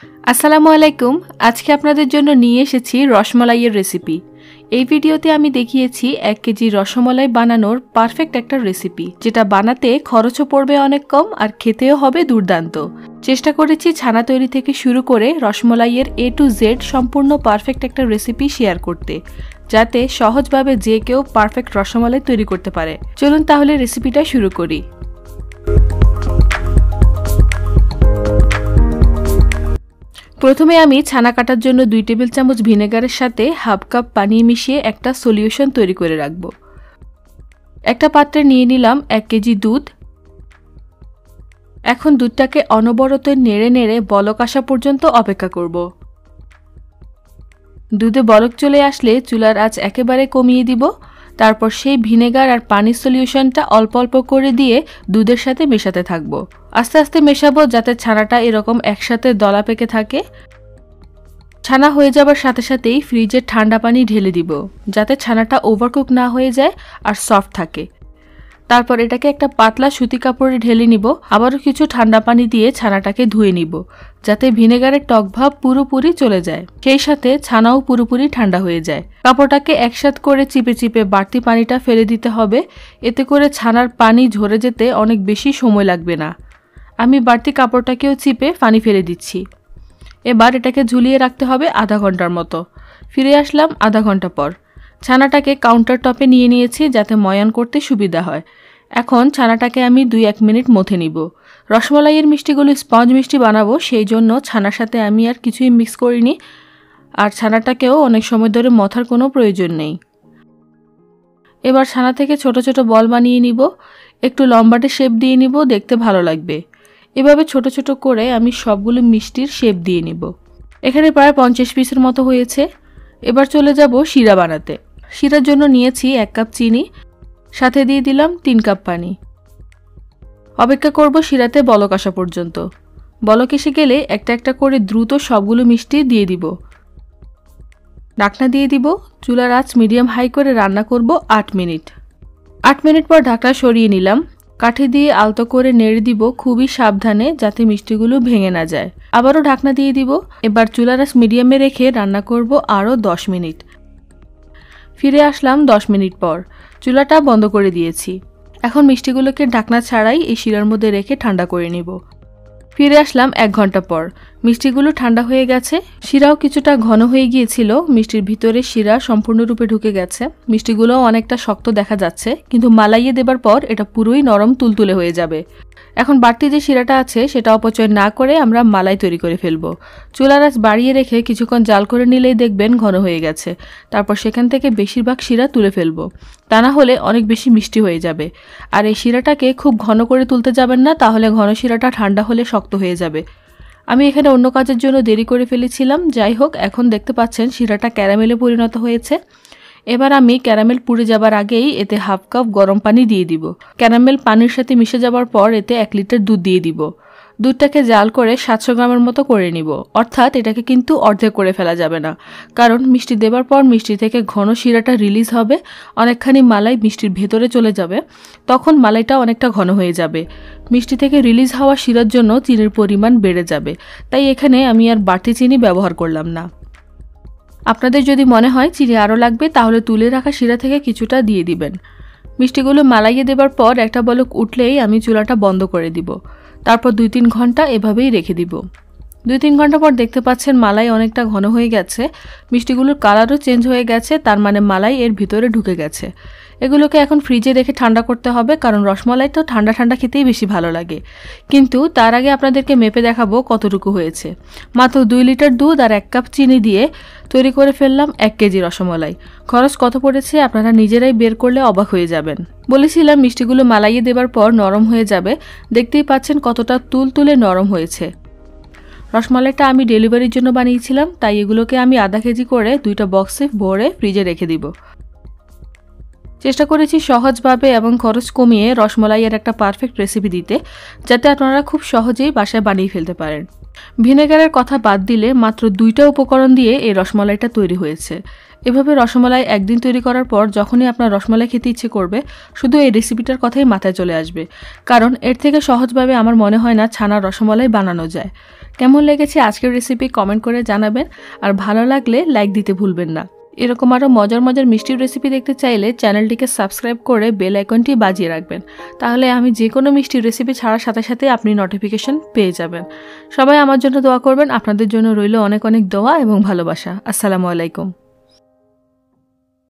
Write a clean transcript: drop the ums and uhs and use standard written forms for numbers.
আসসালামু আলাইকুম। আজকে আপনাদের জন্য নিয়ে এসেছি রসমালাইয়ের রেসিপি। এই ভিডিওতে আমি দেখিয়েছি 1 কেজি রসমালাই বানানোর পারফেক্ট একটা রেসিপি, যেটা বানাতে খরচও পড়বে অনেক কম আর খেতেও হবে দুর্দান্ত। চেষ্টা করেছি ছানা তৈরি থেকে শুরু করে রসমালাইয়ের A to Z সম্পূর্ণ পারফেক্ট একটা রেসিপি শেয়ার করতে, যাতে সহজভাবে যে কেউ পারফেক্ট রসমালাই তৈরি করতে পারে। চলুন তাহলে রেসিপিটা শুরু করি। প্রথমে আমি ছানা কাটার জন্য 2 টেবিল চামচ ভিনেগারের সাথে হাফ কাপ পানি মিশিয়ে একটা সলিউশন তৈরি করে রাখব। একটা পাত্রে নিয়ে নিলাম 1 কেজি দুধ। এখন দুধটাকে অনবরত নেড়ে নেড়ে বলক আসা পর্যন্ত অপেক্ষা করব। দুধে বলক চলে আসলে চুলার আঁচ একেবারে কমিয়ে দিব। তারপর সেই ভিনেগার আর পানির সলিউশনটা অল্প অল্প করে দিয়ে দুধের সাথে মেশাতে থাকবো। আস্তে আস্তে মেশাবো যাতে ছানাটা এরকম একসাথে দলা পেকে থাকে। ছানা হয়ে যাবার সাথে সাথেই ফ্রিজে ঠান্ডা পানি ঢেলে দিব, যাতে ছানাটা ওভারকুক না হয়ে যায় আর সফট থাকে। তারপর এটাকে একটা পাতলা সুতি কাপড়ে ঢেলে নিব। আবারও কিছু ঠান্ডা পানি দিয়ে ছানাটাকে ধুয়ে নিব, যাতে ভিনেগারের টক ভাব পুরোপুরি চলে যায়, সেই সাথে ছানাও পুরোপুরি ঠান্ডা হয়ে যায়। কাপড়টাকে একসাথে করে চিপে চিপে বাড়তি পানিটা ফেলে দিতে হবে। এতে করে ছানার পানি ঝরে যেতে অনেক বেশি সময় লাগবে না। আমি বাড়তি কাপড়টাকেও চিপে পানি ফেলে দিচ্ছি। এবার এটাকে ঝুলিয়ে রাখতে হবে আধা ঘন্টার মতো। ফিরে আসলাম আধা ঘন্টা পর। ছানাটাকে কাউন্টার টপে নিয়ে নিয়েছি, যাতে ময়ান করতে সুবিধা হয়। এখন ছানাটাকে আমি 2-1 মিনিট মথে নিব। রসমালাইয়ের মিষ্টিগুলো স্পঞ্জ মিষ্টি বানাবো, সেই জন্য ছানার সাথে আমি আর কিছুই মিক্স করিনি, আর ছানাটাকেও অনেক সময় ধরে মথার কোনো প্রয়োজন নেই। এবার ছানা থেকে ছোট ছোট বল বানিয়ে নিব। একটু লম্বাটে শেপ দিয়ে নিব, দেখতে ভালো লাগবে। এভাবে ছোট ছোট করে আমি সবগুলো মিষ্টির শেপ দিয়ে নিব। এখানে প্রায় 50 পিসের মতো হয়েছে। এবার চলে যাব শিরা বানাতে। শিরার জন্য নিয়েছি 1 কাপ চিনি, সাথে দিয়ে দিলাম 3 কাপ পানি। অপেক্ষা করব শিরাতে বলক আসা পর্যন্ত। বলক এসে গেলে একটা একটা করে দ্রুত সবগুলো মিষ্টি দিয়ে দিব। ঢাকনা দিয়ে দিব। চুলার আঁচ মিডিয়াম হাই করে রান্না করব 8 মিনিট। 8 মিনিট পর ঢাকনা সরিয়ে নিলাম। কাঠি দিয়ে আলতো করে নেড়ে দিব, খুবই সাবধানে, যাতে মিষ্টিগুলো ভেঙে না যায়। আবারও ঢাকনা দিয়ে দিব। এবার চুলার আঁচ মিডিয়ামে রেখে রান্না করব আরও 10 মিনিট। ফিরে আসলাম 10 মিনিট পর। চুলাটা বন্ধ করে দিয়েছি। এখন মিষ্টিগুলোকে ঢাকনা ছাড়াই এই শিরার মধ্যে রেখে ঠান্ডা করে নিব। ফিরে আসলাম 1 ঘন্টা পর। মিষ্টিগুলো ঠান্ডা হয়ে গেছে। শিরাও কিছুটা ঘন হয়ে গিয়েছিল। মিষ্টির ভিতরে শিরা সম্পূর্ণরূপে ঢুকে গেছে। মিষ্টিগুলোও অনেকটা শক্ত দেখা যাচ্ছে, কিন্তু মালাইয়ে দেবার পর এটা পুরোই নরম তুলতুলে হয়ে যাবে। এখন বাড়তি যে শিরাটা আছে সেটা অপচয় না করে আমরা মালাই তৈরি করে ফেলবো। চুলার আঁচ বাড়িয়ে রেখে কিছুক্ষণ জাল করে নিলেই দেখবেন ঘন হয়ে গেছে। তারপর সেখান থেকে বেশিরভাগ শিরা তুলে ফেলবো, তা না হলে অনেক বেশি মিষ্টি হয়ে যাবে। আর এই শিরাটাকে খুব ঘন করে তুলতে যাবেন না, তাহলে ঘন শিরাটা ঠান্ডা হলে শক্ত হয়ে যাবে। আমি এখানে অন্য কাজের জন্য দেরি করে ফেলেছিলাম। যাই হোক, এখন দেখতে পাচ্ছেন শিরাটা ক্যারামেলে পরিণত হয়েছে। এবার আমি ক্যারামেল পুড়ে যাবার আগেই এতে হাফ কাপ গরম পানি দিয়ে দিব। ক্যারামেল পানির সাথে মিশে যাবার পর এতে 1 লিটার দুধ দিয়ে দিব। দুধটাকে জাল করে 700 গ্রামের মতো করে নিব। অর্থাৎ এটাকে কিন্তু অর্ধেক করে ফেলা যাবে না, কারণ মিষ্টি দেবার পর মিষ্টি থেকে ঘন শিরাটা রিলিজ হবে, অনেকখানি মালাই মিষ্টির ভেতরে চলে যাবে, তখন মালাইটা অনেকটা ঘন হয়ে যাবে। মিষ্টি থেকে রিলিজ হওয়া শিরার জন্য চিনির পরিমাণ বেড়ে যাবে, তাই এখানে আমি আর বাড়তি চিনি ব্যবহার করলাম না। আপনাদের যদি মনে হয় চিনি আরও লাগবে, তাহলে তুলে রাখা শিরা থেকে কিছুটা দিয়ে দিবেন। মিষ্টিগুলো মালাইয়ে দেবার পর একটা বলক উঠলেই আমি চুলাটা বন্ধ করে দিব। তারপর 2-3 ঘন্টা এভাবেই রেখে দিব। 2-3 ঘন্টা পর দেখতে পাচ্ছেন মালাই অনেকটা ঘন হয়ে গেছে। মিষ্টিগুলোর কালারও চেঞ্জ হয়ে গেছে, তার মানে মালাই এর ভিতরে ঢুকে গেছে। এগুলোকে এখন ফ্রিজে রেখে ঠান্ডা করতে হবে, কারণ রসমালাই তো ঠান্ডা ঠান্ডা খেতেই বেশি ভালো লাগে। কিন্তু তার আগে আপনাদেরকে মেপে দেখাবো কতটুকু হয়েছে। মাত্র 2 লিটার দুধ আর 1 কাপ চিনি দিয়ে তৈরি করে ফেললাম 1 কেজি রসমালাই। খরচ কত পড়েছে আপনারা নিজেরাই বের করলে অবাক হয়ে যাবেন। বলেছিলাম মিষ্টিগুলো মালাইয়ে দেবার পর নরম হয়ে যাবে। দেখতেই পাচ্ছেন কতটা তুলতুলে নরম হয়েছে। রসমালাইটা আমি ডেলিভারির জন্য বানিয়েছিলাম, তাই এগুলোকে আমি আধা কেজি করে 2টা বক্সে ভরে ফ্রিজে রেখে দিব। চেষ্টা করেছি সহজভাবে এবং খরচ কমিয়ে রসমালাইয়ের একটা পারফেক্ট রেসিপি দিতে, যাতে আপনারা খুব সহজেই বাসায় বানিয়ে ফেলতে পারেন। ভিনেগারের কথা বাদ দিলে মাত্র 2টা উপকরণ দিয়ে এই রসমালাইটা তৈরি হয়েছে। এভাবে রসমালাই একদিন তৈরি করার পর যখনই আপনার রসমালাই খেতে ইচ্ছে করবে শুধু এই রেসিপিটার কথাই মাথায় চলে আসবে, কারণ এর থেকে সহজভাবে আমার মনে হয় না ছানার রসমালাই বানানো যায়। কেমন লেগেছে আজকের রেসিপি কমেন্ট করে জানাবেন, আর ভালো লাগলে লাইক দিতে ভুলবেন না। এরকম আরও মজার মজার মিষ্টির রেসিপি দেখতে চাইলে চ্যানেলটিকে সাবস্ক্রাইব করে বেল আইকনটি বাজিয়ে রাখবেন, তাহলে আমি যে কোনো মিষ্টির রেসিপি ছাড়ার সাথে সাথে আপনি নোটিফিকেশন পেয়ে যাবেন। সবাই আমার জন্য দোয়া করবেন, আপনাদের জন্য রইল অনেক অনেক দোয়া এবং ভালোবাসা। আসসালামু আলাইকুম।